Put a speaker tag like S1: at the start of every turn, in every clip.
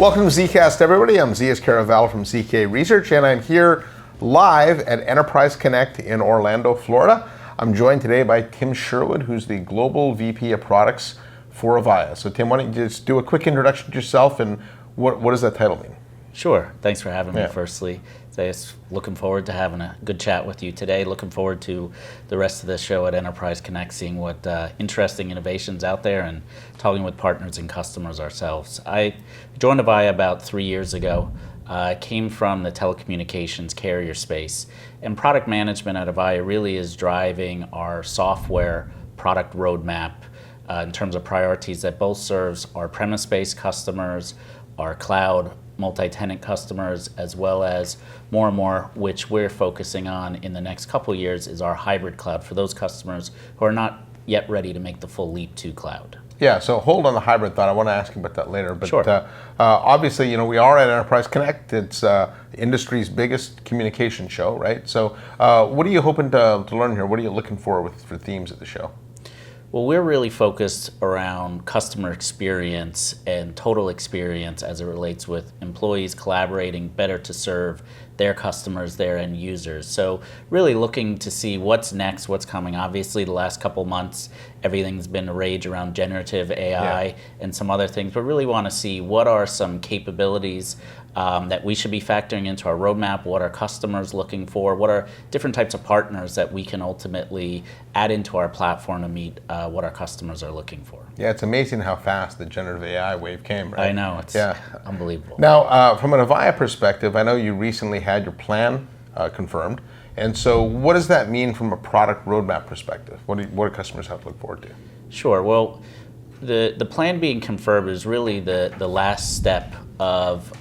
S1: Welcome to Zcast, everybody. I'm Z.S. Caraval from ZK Research, and I'm here live at Enterprise Connect in Orlando, Florida. I'm joined today by Tim Sherwood, who's the Global VP of Products for Avaya. So Tim, why don't you just do a quick introduction to yourself and what does that title mean?
S2: Sure. Thanks for having me, firstly. Just looking forward to having a good chat with you today. Looking forward to the rest of the show at Enterprise Connect, seeing what interesting innovations out there and talking with partners and customers ourselves. I joined Avaya about 3 years ago. I came from the telecommunications carrier space, and product management at Avaya really is driving our software product roadmap in terms of priorities that both serves our premise-based customers, our cloud multi-tenant customers, as well as more and more, which we're focusing on in the next couple of years, is our hybrid cloud for those customers who are not yet ready to make the full leap to cloud.
S1: Yeah, so hold on the hybrid thought. I want to ask you about that later. But
S2: sure.
S1: Obviously, we are at Enterprise Connect. It's the industry's biggest communication show, right? So what are you hoping to learn here? What are you looking for themes at the show?
S2: Well, we're really focused around customer experience and total experience as it relates with employees collaborating better to serve their customers, their end users. So really looking to see what's next, what's coming. Obviously, the last couple months, everything's been a rage around generative AI and some other things, but really want to see what are some capabilities that we should be factoring into our roadmap, what are customers looking for, what are different types of partners that we can ultimately add into our platform to meet what our customers are looking for.
S1: Yeah, it's amazing how fast the generative AI wave came, right?
S2: I know, it's unbelievable.
S1: Now, from an Avaya perspective, I know you recently had your plan confirmed, and so what does that mean from a product roadmap perspective? What do customers have to look forward to?
S2: Sure, well, the plan being confirmed is really the last step of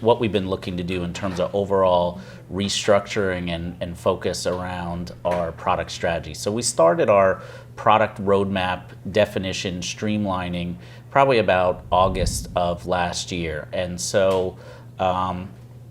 S2: what we've been looking to do in terms of overall restructuring and focus around our product strategy. So we started our product roadmap definition streamlining probably about August of last year. And so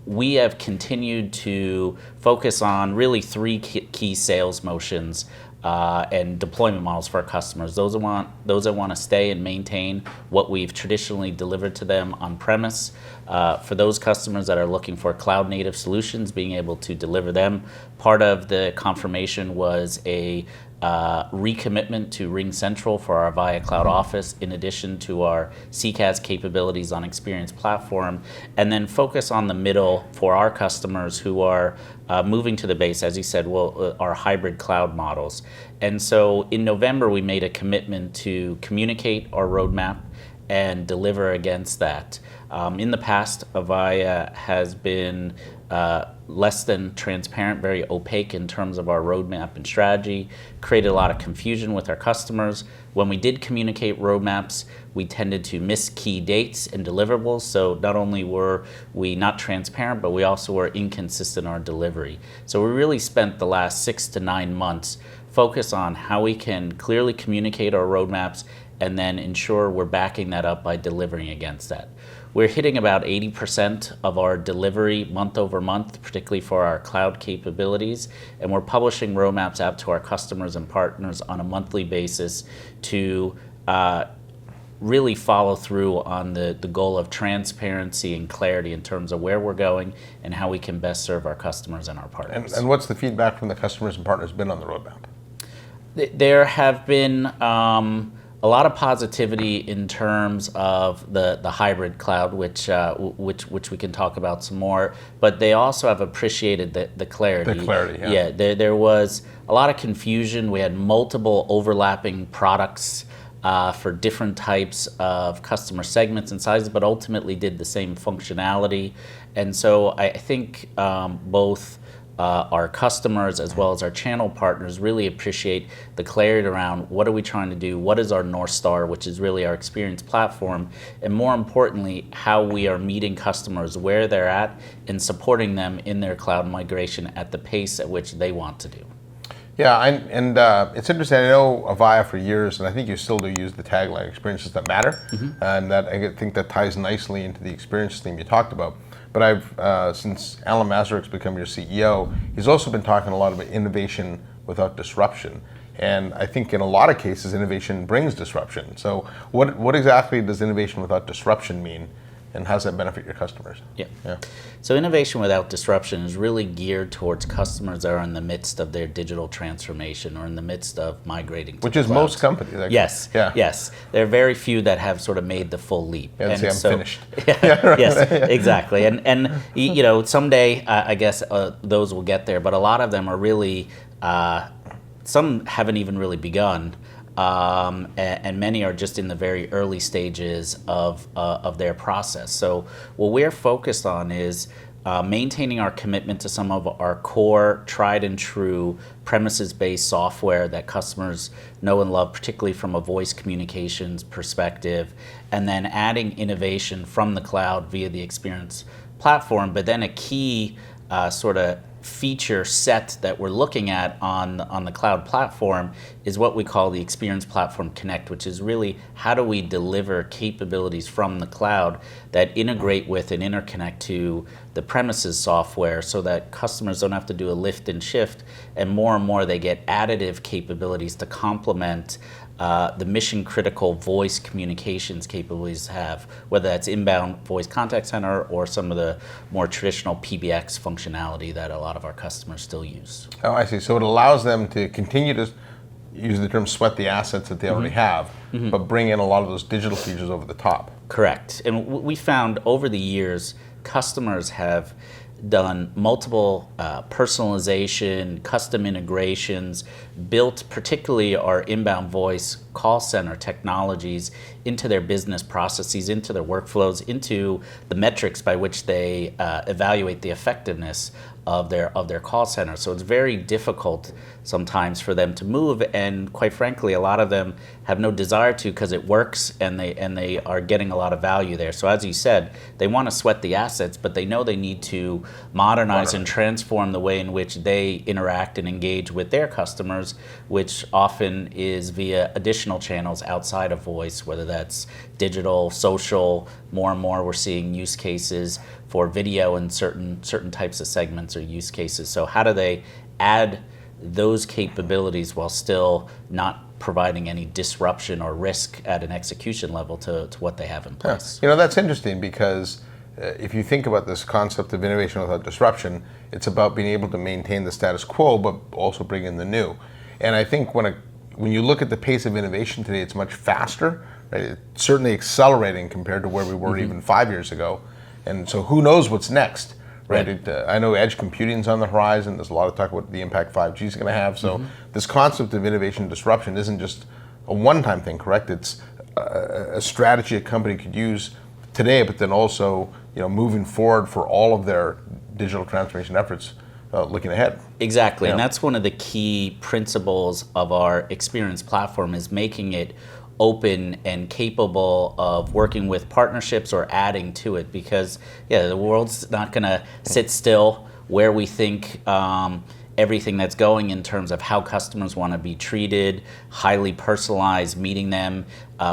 S2: we have continued to focus on really three key sales motions and deployment models for our customers. Those that want to stay and maintain what we've traditionally delivered to them on premise. For those customers that are looking for cloud native solutions, being able to deliver them. Part of the confirmation was a recommitment to RingCentral for our Avaya Cloud Office, in addition to our CCaaS capabilities on Experience Platform, and then focus on the middle for our customers who are moving to the base, as you said, our hybrid cloud models. And so in November, we made a commitment to communicate our roadmap and deliver against that. In the past, Avaya has been less than transparent, very opaque in terms of our roadmap and strategy, created a lot of confusion with our customers. When we did communicate roadmaps, we tended to miss key dates and deliverables. So not only were we not transparent, but we also were inconsistent in our delivery. So we really spent the last 6 to 9 months focus on how we can clearly communicate our roadmaps and then ensure we're backing that up by delivering against that. We're hitting about 80% of our delivery month over month, particularly for our cloud capabilities, and we're publishing roadmaps out to our customers and partners on a monthly basis to really follow through on the goal of transparency and clarity in terms of where we're going and how we can best serve our customers and our partners.
S1: And what's the feedback from the customers and partners been on the roadmap?
S2: There have been a lot of positivity in terms of the hybrid cloud, which we can talk about some more. But they also have appreciated the clarity.
S1: The clarity,
S2: yeah. There was a lot of confusion. We had multiple overlapping products for different types of customer segments and sizes, but ultimately did the same functionality. And so I think both our customers as well as our channel partners really appreciate the clarity around what are we trying to do, what is our North Star, which is really our experience platform, and more importantly, how we are meeting customers where they're at and supporting them in their cloud migration at the pace at which they want to do.
S1: Yeah, and it's interesting. I know Avaya for years, and I think you still do use the tagline, experiences that matter, and that I think that ties nicely into the experience theme you talked about. But I've, since Alan Mazurek's become your CEO, he's also been talking a lot about innovation without disruption. And I think in a lot of cases, innovation brings disruption. So what exactly does innovation without disruption mean? and how does that benefit your customers?
S2: Yeah.
S1: Yeah.
S2: So innovation without disruption is really geared towards customers that are in the midst of their digital transformation or in the midst of migrating to
S1: Which
S2: the
S1: is
S2: cloud.
S1: most companies. Actually.
S2: Yes.
S1: Yeah.
S2: Yes. There are very few that have sort of made the full leap.
S1: And say, I'm finished.
S2: Yes, exactly. And you know, someday I guess those will get there, but a lot of them are really, some haven't even really begun. And many are just in the very early stages of their process. So what we're focused on is maintaining our commitment to some of our core, tried and true, premises-based software that customers know and love, particularly from a voice communications perspective, and then adding innovation from the cloud via the experience platform. But then a key sort of feature set that we're looking at on the cloud platform is what we call the Experience Platform Connect, which is really how do we deliver capabilities from the cloud that integrate with and interconnect to the premises software so that customers don't have to do a lift and shift, and more they get additive capabilities to complement the mission critical voice communications capabilities have, whether that's inbound voice contact center or some of the more traditional PBX functionality that a lot of our customers still use.
S1: Oh, I see. So it allows them to continue to use the term sweat the assets that they already have, but bring in a lot of those digital features over the top.
S2: Correct. And we found over the years, customers have done multiple personalization, custom integrations, built particularly our inbound voice call center technologies into their business processes, into their workflows, into the metrics by which they evaluate the effectiveness of their call center. So it's very difficult sometimes for them to move, and quite frankly, a lot of them have no desire to because it works and they are getting a lot of value there. So as you said, they want to sweat the assets, but they know they need to modernize and transform the way in which they interact and engage with their customers, which often is via additional channels outside of voice, whether that's digital, social. More and more we're seeing use cases for video in certain types of segments or use cases. So how do they add those capabilities while still not providing any disruption or risk at an execution level to what they have in place?
S1: You know, that's interesting because if you think about this concept of innovation without disruption, it's about being able to maintain the status quo but also bring in the new. And I think when you look at the pace of innovation today, it's much faster. Right? It's certainly accelerating compared to where we were even 5 years ago. And so who knows what's next, right? I know edge computing's on the horizon. There's a lot of talk about the impact 5G is going to have. So this concept of innovation disruption isn't just a one-time thing, correct? It's a strategy a company could use today, but then also moving forward for all of their digital transformation efforts looking ahead.
S2: Exactly, and that's one of the key principles of our experience platform is making it open and capable of working with partnerships or adding to it, because the world's not going to sit still where we think everything that's going in terms of how customers want to be treated, highly personalized, meeting them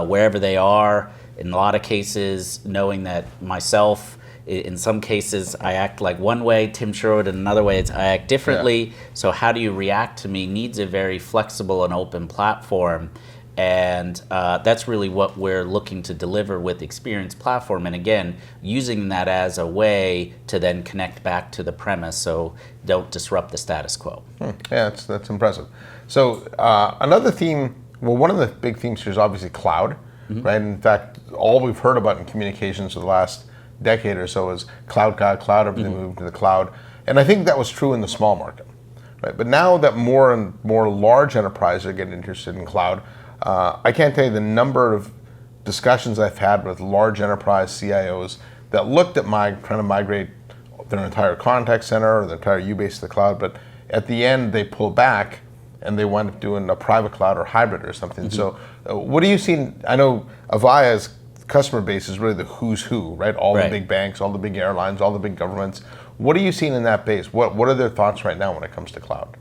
S2: wherever they are. In a lot of cases, knowing that myself, in some cases, I act like one way, Tim Sherwood, in another way, I act differently. So how do you react to me needs a very flexible and open platform. And that's really what we're looking to deliver with the Experience Platform. And again, using that as a way to then connect back to the premise so don't disrupt the status quo.
S1: Yeah, that's impressive. So another theme, well, one of the big themes here is obviously cloud, right? In fact, all we've heard about in communications for the last decade or so is cloud, everything moved to the cloud. And I think that was true in the small market, right? But now that more and more large enterprises are getting interested in cloud, I can't tell you the number of discussions I've had with large enterprise CIOs that looked at trying to migrate their entire contact center or their entire U-base to the cloud, but at the end they pull back and they wind up doing a private cloud or hybrid or something. So what do you see? I know Avaya's customer base is really the who's who, right? All the big banks, all the big airlines, all the big governments. What are you seeing in that base? What are their thoughts right now when it comes to cloud?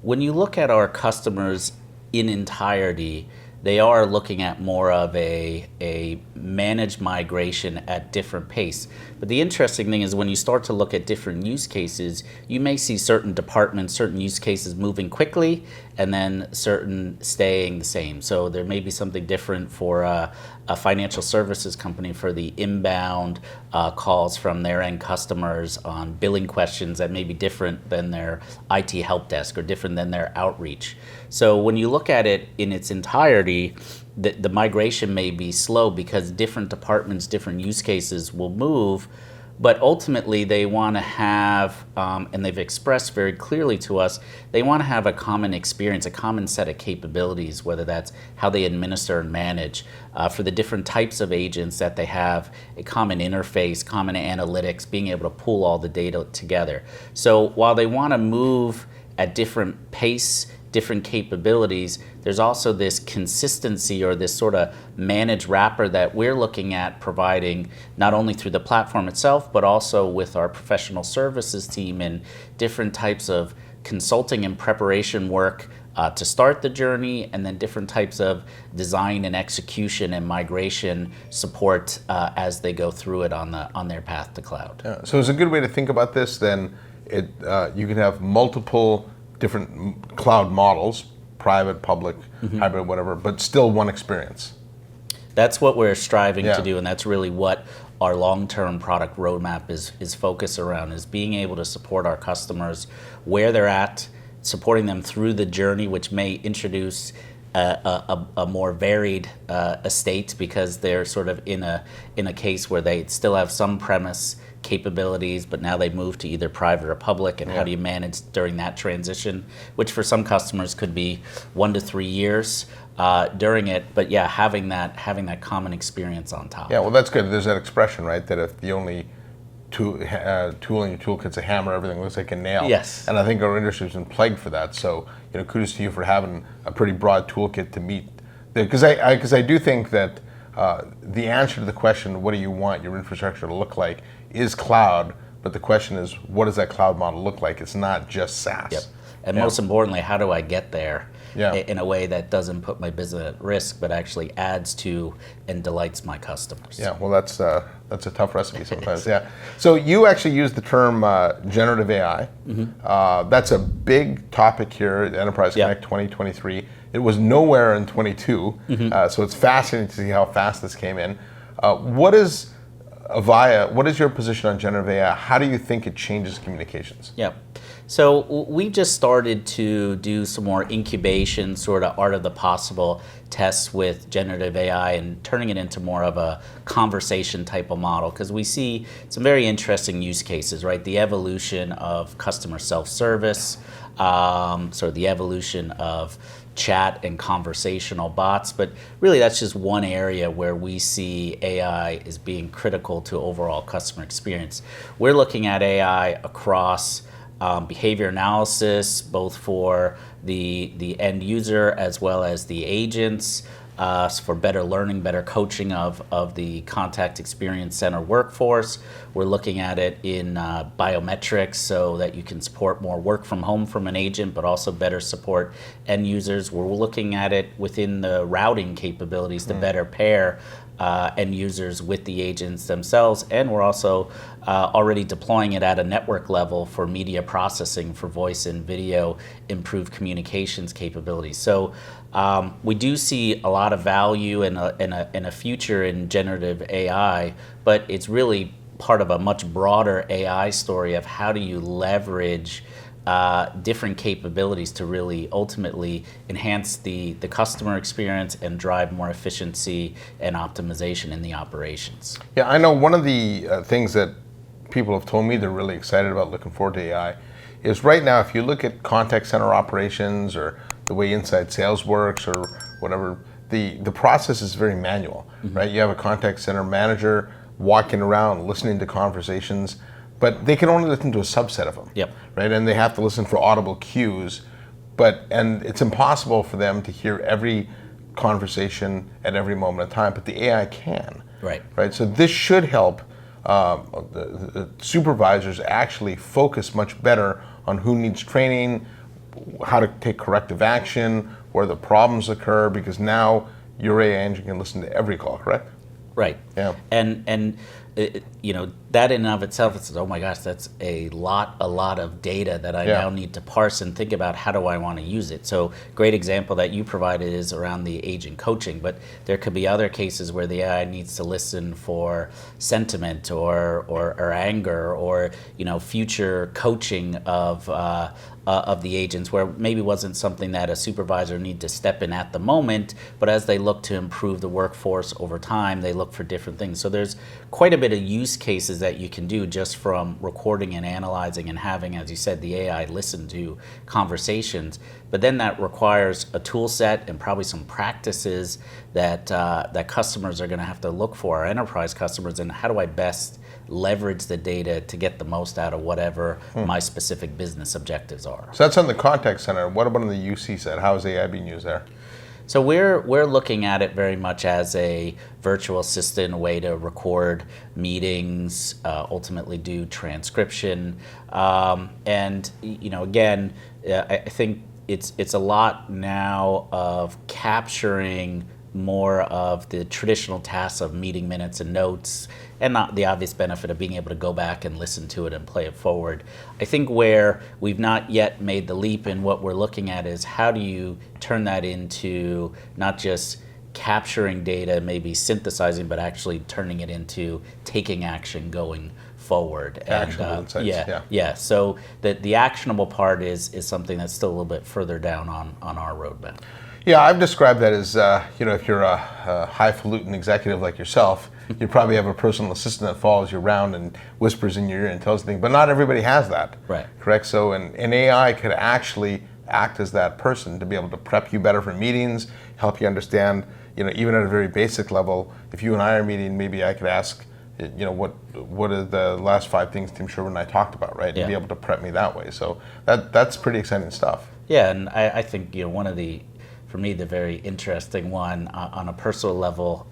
S2: When you look at our customers in entirety, they are looking at more of a managed migration at different pace. But the interesting thing is when you start to look at different use cases, you may see certain departments, certain use cases moving quickly, and then certain staying the same. So there may be something different for a financial services company for the inbound calls from their end customers on billing questions that may be different than their IT help desk or different than their outreach. So when you look at it in its entirety, the migration may be slow because different departments, different use cases will move, but ultimately they want to have, and they've expressed very clearly to us, they want to have a common experience, a common set of capabilities, whether that's how they administer and manage. For the different types of agents that they have, a common interface, common analytics, being able to pull all the data together. So while they want to move at different pace, different capabilities, there's also this consistency or this sort of managed wrapper that we're looking at providing not only through the platform itself, but also with our professional services team and different types of consulting and preparation work to start the journey, and then different types of design and execution and migration support as they go through it on their path to cloud.
S1: Yeah. So it's a good way to think about this. Then you can have multiple different cloud models, private, public, hybrid, whatever, but still one experience.
S2: That's what we're striving to do, and that's really what our long-term product roadmap is focused around, is being able to support our customers where they're at, supporting them through the journey, which may introduce a more varied estate because they're sort of in a case where they still have some premise capabilities, but now they move to either private or public, and how do you manage during that transition, which for some customers could be 1 to 3 years during it, but having that common experience on top.
S1: Yeah, well, that's good. There's that expression, right, that if the only tool in your toolkit's a hammer, everything looks like a nail.
S2: Yes.
S1: And I think our industry's been plagued for that. So, kudos to you for having a pretty broad toolkit to meet. Because I do think that the answer to the question, what do you want your infrastructure to look like, is cloud. But the question is, what does that cloud model look like? It's not just SaaS.
S2: Yep. And most importantly, how do I get there in a way that doesn't put my business at risk, but actually adds to and delights my customers?
S1: Yeah, well, that's a tough recipe sometimes. Yeah. So you actually use the term generative AI. That's a big topic here at Enterprise Connect 2023. It was nowhere in 22. So it's fascinating to see how fast this came in. What is Avaya? What is your position on generative AI? How do you think it changes communications?
S2: Yeah. So we just started to do some more incubation, sort of art of the possible tests with generative AI and turning it into more of a conversation type of model, because we see some very interesting use cases, right? The evolution of customer self-service, sort of the evolution of chat and conversational bots, but really that's just one area where we see AI is being critical to overall customer experience. We're looking at AI across behavior analysis, both for the end user as well as the agents, for better learning, better coaching of the contact experience center workforce. We're looking at it in biometrics so that you can support more work from home from an agent, but also better support end users. We're looking at it within the routing capabilities to better pair end users with the agents themselves, and we're also already deploying it at a network level for media processing, for voice and video, improved communications capabilities. So we do see a lot of value in a future in generative AI, but it's really part of a much broader AI story of how do you leverage different capabilities to really ultimately enhance the customer experience and drive more efficiency and optimization in the operations.
S1: Yeah, I know one of the things that people have told me they're really excited about, looking forward to AI, is right now if you look at contact center operations or the way inside sales works or whatever, the process is very manual, right? You have a contact center manager walking around listening to conversations, but they can only listen to a subset of them, right? And they have to listen for audible cues, and it's impossible for them to hear every conversation at every moment of time, but the AI can, right? So this should help the supervisors actually focus much better on who needs training, how to take corrective action, where the problems occur, because now your AI engine can listen to every call, correct?
S2: Right.
S1: Yeah.
S2: And that in and of itself, it says, oh my gosh, that's a lot of data that I now need to parse and think about how do I want to use it. So great example that you provided is around the agent coaching, but there could be other cases where the AI needs to listen for sentiment or anger or future coaching of the agents, where maybe wasn't something that a supervisor need to step in at the moment, but as they look to improve the workforce over time, they look for different things. So there's quite a bit of use cases that you can do just from recording and analyzing and having, as you said, the AI listen to conversations. But then that requires a tool set and probably some practices that customers are going to have to look for, our enterprise customers, and how do I best leverage the data to get the most out of whatever my specific business objectives are.
S1: So that's on the contact center. What about on the UC side? How is AI being used there?
S2: So we're looking at it very much as a virtual assistant, a way to record meetings, ultimately do transcription, and again, I think it's a lot now of capturing more of the traditional tasks of meeting minutes and notes, and not the obvious benefit of being able to go back and listen to it and play it forward. I think where we've not yet made the leap in what we're looking at is how do you turn that into not just capturing data, maybe synthesizing, but actually turning it into taking action going forward.
S1: Actionable insights.
S2: Yeah. So the actionable part is something that's still a little bit further down on our roadmap.
S1: Yeah, I've described that as, if you're a highfalutin executive like yourself, you probably have a personal assistant that follows you around and whispers in your ear and tells you things, but not everybody has that.
S2: Right.
S1: Correct? So an AI could actually act as that person to be able to prep you better for meetings, help you understand, even at a very basic level, if you and I are meeting, maybe I could ask, what are the last 5 things Tim Sherwood and I talked about, right?
S2: Yeah.
S1: And be able to prep me that way. So that's pretty exciting stuff.
S2: Yeah, and I think, one of for me, the very interesting one on a personal level,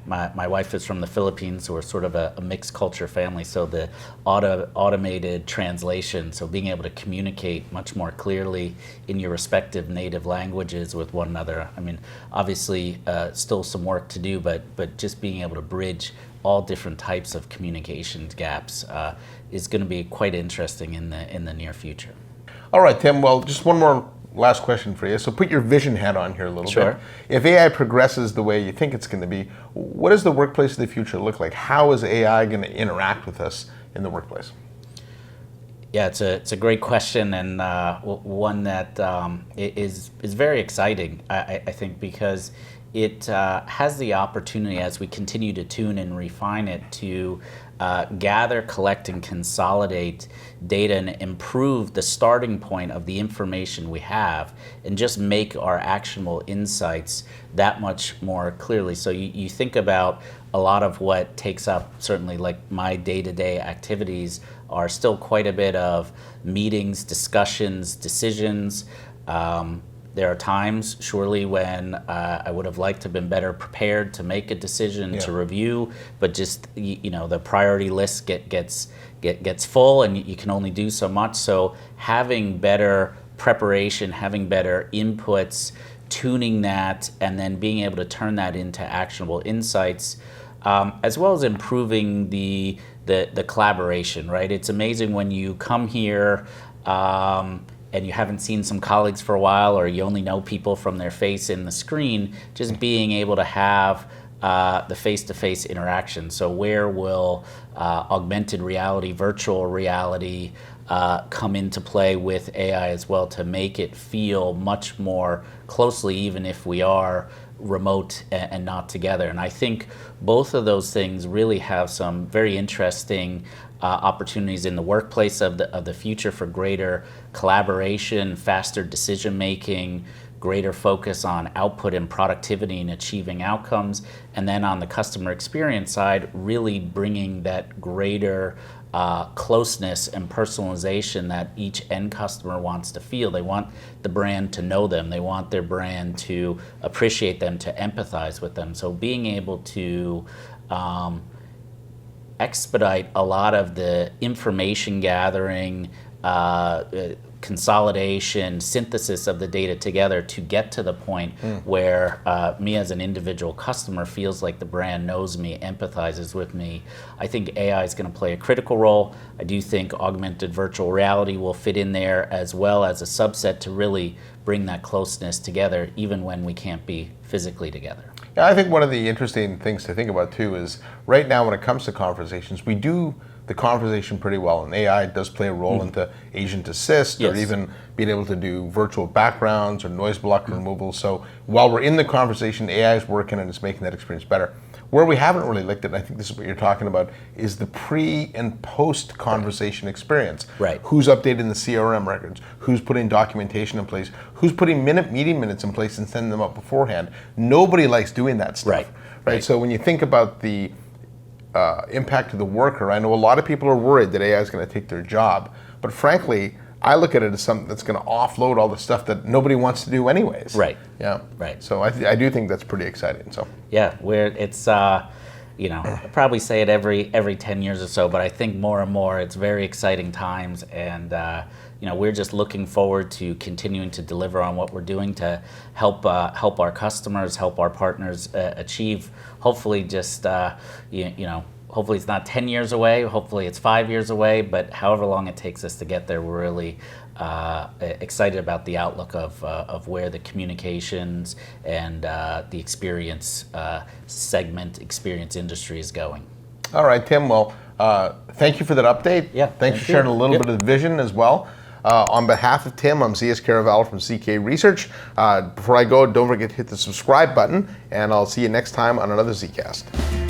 S2: my wife is from the Philippines, so we're sort of a mixed culture family. So the automated translation, so being able to communicate much more clearly in your respective native languages with one another. I mean, obviously, still some work to do, but just being able to bridge all different types of communication gaps is going to be quite interesting in the near future.
S1: All right, Tim. Well, just one more last question for you. So put your vision hat on here a little bit. If AI progresses the way you think it's going to be, what does the workplace of the future look like? How is AI going to interact with us in the workplace?
S2: Yeah, it's a great question, and one that is very exciting, I think, because it has the opportunity, as we continue to tune and refine it, to gather, collect, and consolidate data and improve the starting point of the information we have and just make our actionable insights that much more clearly. So you think about a lot of what takes up, certainly like my day-to-day activities, are still quite a bit of meetings, discussions, decisions. There are times, surely, when I would have liked to have been better prepared to make a decision, to review, but just the priority list gets full, and you can only do so much. So having better preparation, having better inputs, tuning that, and then being able to turn that into actionable insights, as well as improving the collaboration. Right? It's amazing when you come here. And you haven't seen some colleagues for a while, or you only know people from their face in the screen, just being able to have the face-to-face interaction. So where will augmented reality, virtual reality come into play with AI as well to make it feel much more closely, even if we are remote and not together? And I think both of those things really have some very interesting opportunities in the workplace of the future for greater collaboration, faster decision making, greater focus on output and productivity and achieving outcomes, and then on the customer experience side, really bringing that greater closeness and personalization that each end customer wants to feel. They want the brand to know them. They want their brand to appreciate them, to empathize with them. So being able to expedite a lot of the information gathering, consolidation, synthesis of the data together to get to the point where me as an individual customer feels like the brand knows me, empathizes with me. I think AI is going to play a critical role. I do think augmented virtual reality will fit in there as well as a subset to really bring that closeness together, even when we can't be physically together.
S1: Yeah, I think one of the interesting things to think about too is right now when it comes to conversations, we do the conversation pretty well, and AI does play a role into agent assist or even being able to do virtual backgrounds or noise block removal. So while we're in the conversation, AI is working and it's making that experience better. Where we haven't really looked at, and I think this is what you're talking about, is the pre and post conversation experience.
S2: Right.
S1: Who's updating the CRM records? Who's putting documentation in place? Who's putting meeting minutes in place and sending them out beforehand? Nobody likes doing that stuff. Right. So when you think about the impact to the worker, I know a lot of people are worried that AI is going to take their job, but frankly, I look at it as something that's going to offload all the stuff that nobody wants to do anyways.
S2: Right.
S1: Yeah.
S2: Right.
S1: So I do think that's pretty exciting. So
S2: yeah, it's you know, I probably say it every 10 years or so, but I think more and more it's very exciting times, and you know, we're just looking forward to continuing to deliver on what we're doing to help our customers, help our partners achieve. Hopefully, just you know. Hopefully it's not 10 years away, hopefully it's 5 years away, but however long it takes us to get there, we're really excited about the outlook of where the communications and the experience experience industry is going.
S1: all right, Tim, well, thank you for that update.
S2: Yeah,
S1: Thanks for sharing a little bit of the vision as well. On behalf of Tim, I'm Z.S. Caraval from CK Research. Before I go, don't forget to hit the subscribe button, and I'll see you next time on another Zcast.